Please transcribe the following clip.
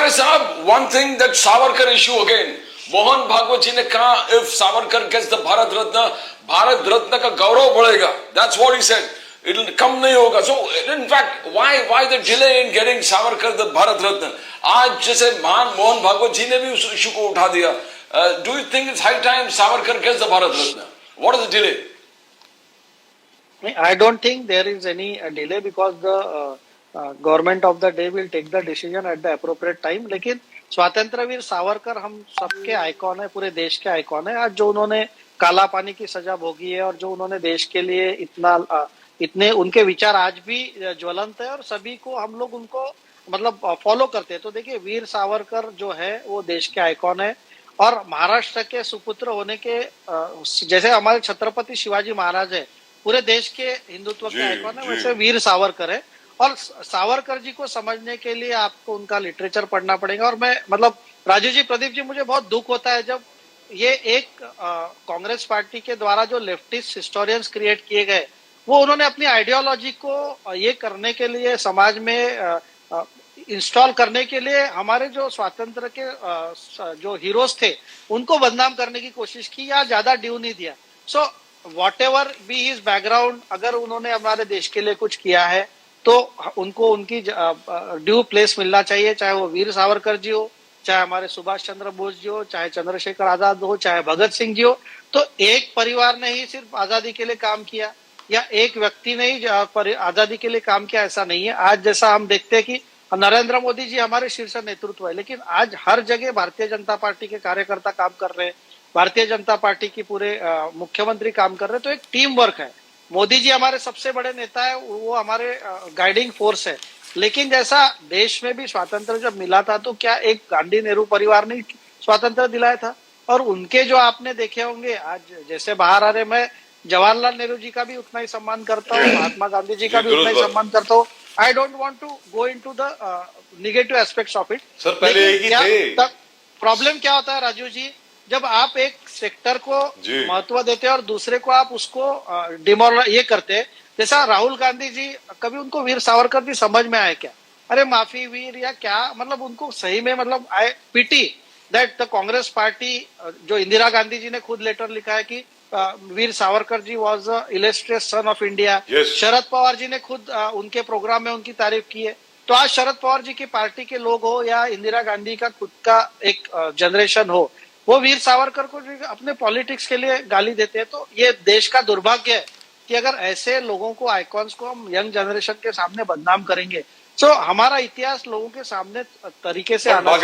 अरे साहब, one thing that Savarkar issue again. Mohan Bhagwat जी ने कहा, if Savarkar gets the Bharat Ratna का गौरव बढ़ेगा. That's what he said. It'll कम नहीं होगा. So in fact, why the delay in getting Savarkar the Bharat Ratna? आज जैसे महान मोहन भागवत जी ने भी उस इशू को उठा दिया. Do you think it's high time Savarkar gets the Bharat Ratna? What is the delay? I don't think there is any delay because the government of the day will take the decision at the appropriate time. लेकिन स्वातंत्र वीर सावरकर हम सबके icon है, पूरे देश के icon है. आज जो उन्होंने काला पानी की सजा भोगी है और जो उन्होंने देश के लिए इतने उनके विचार आज भी ज्वलंत है और सभी को हम लोग उनको मतलब फॉलो करते हैं. तो देखिए, वीर सावरकर जो है वो देश के आइकॉन है और महाराष्ट्र के सुपुत्र होने के जैसे हमारे छत्रपति शिवाजी महाराज है, पूरे देश के हिंदुत्व के आइकॉन है, वैसे वीर सावरकर है. और सावरकर जी को समझने के लिए आपको उनका लिटरेचर पढ़ना पड़ेगा. और मैं मतलब राजू जी, प्रदीप जी, मुझे बहुत दुख होता है जब ये एक कांग्रेस पार्टी के द्वारा जो लेफ्टिस्ट हिस्टोरियंस क्रिएट किए गए, वो उन्होंने अपनी आइडियोलॉजी को ये करने के लिए समाज में इंस्टॉल करने के लिए हमारे जो स्वातंत्र के जो हीरोज थे उनको बदनाम करने की कोशिश की या ज्यादा ड्यू नहीं दिया. So what ever be his background, अगर उन्होंने हमारे देश के लिए कुछ किया है तो उनको उनकी ड्यू प्लेस मिलना चाहिए. चाहे वो वीर सावरकर जी हो, चाहे हमारे सुभाष चंद्र बोस जी हो, चाहे चंद्रशेखर आजाद हो, चाहे भगत सिंह जी हो. तो एक परिवार ने ही सिर्फ आजादी के लिए काम किया या एक व्यक्ति ने ही आजादी के लिए काम किया, ऐसा नहीं है. आज जैसा हम देखते हैं कि नरेंद्र मोदी जी हमारे शीर्ष नेतृत्व है, लेकिन आज हर जगह भारतीय जनता पार्टी के कार्यकर्ता काम कर रहे हैं, भारतीय जनता पार्टी की पूरे मुख्यमंत्री काम कर रहे हैं. तो एक टीम वर्क है. मोदी जी हमारे सबसे बड़े नेता है, वो हमारे गाइडिंग फोर्स है. लेकिन जैसा देश में भी स्वातंत्र जब मिला था तो क्या एक गांधी नेहरू परिवार ने स्वातंत्र दिलाया था? और उनके जो आपने देखे होंगे आज जैसे बाहर आ रहे, मैं जवाहरलाल नेहरू जी का भी उतना ही सम्मान करता हूँ, महात्मा गांधी जी का भी उतना ही सम्मान करता हूँ. I don't want to go into the negative aspects of it. Sir पहले एक ही थे. प्रॉब्लम क्या होता है राजू जी, जब आप एक सेक्टर को महत्व देते हैं और दूसरे को आप उसको ये करते हैं. जैसा राहुल गांधी जी, कभी उनको वीर सावरकर जी समझ में आए क्या? अरे माफी वीर या क्या, मतलब उनको सही में मतलब I pity that the Congress party, जो इंदिरा गांधी जी ने खुद लेटर लिखा है कि Veer Savarkar ji was the illustrious son of India. Sharad Pawar ji ने खुद उनके प्रोग्राम में उनकी तारीफ की है. तो आज शरद पवार जी की पार्टी के लोग हो या इंदिरा गांधी का खुद का एक जनरेशन हो, वो वीर सावरकर को अपने पॉलिटिक्स के लिए गाली देते हैं. तो ये देश का दुर्भाग्य है कि अगर ऐसे लोगों को, आइकॉन्स को हम यंग जनरेशन के सामने बदनाम करेंगे, तो हमारा इतिहास लोगों के सामने तरीके से आना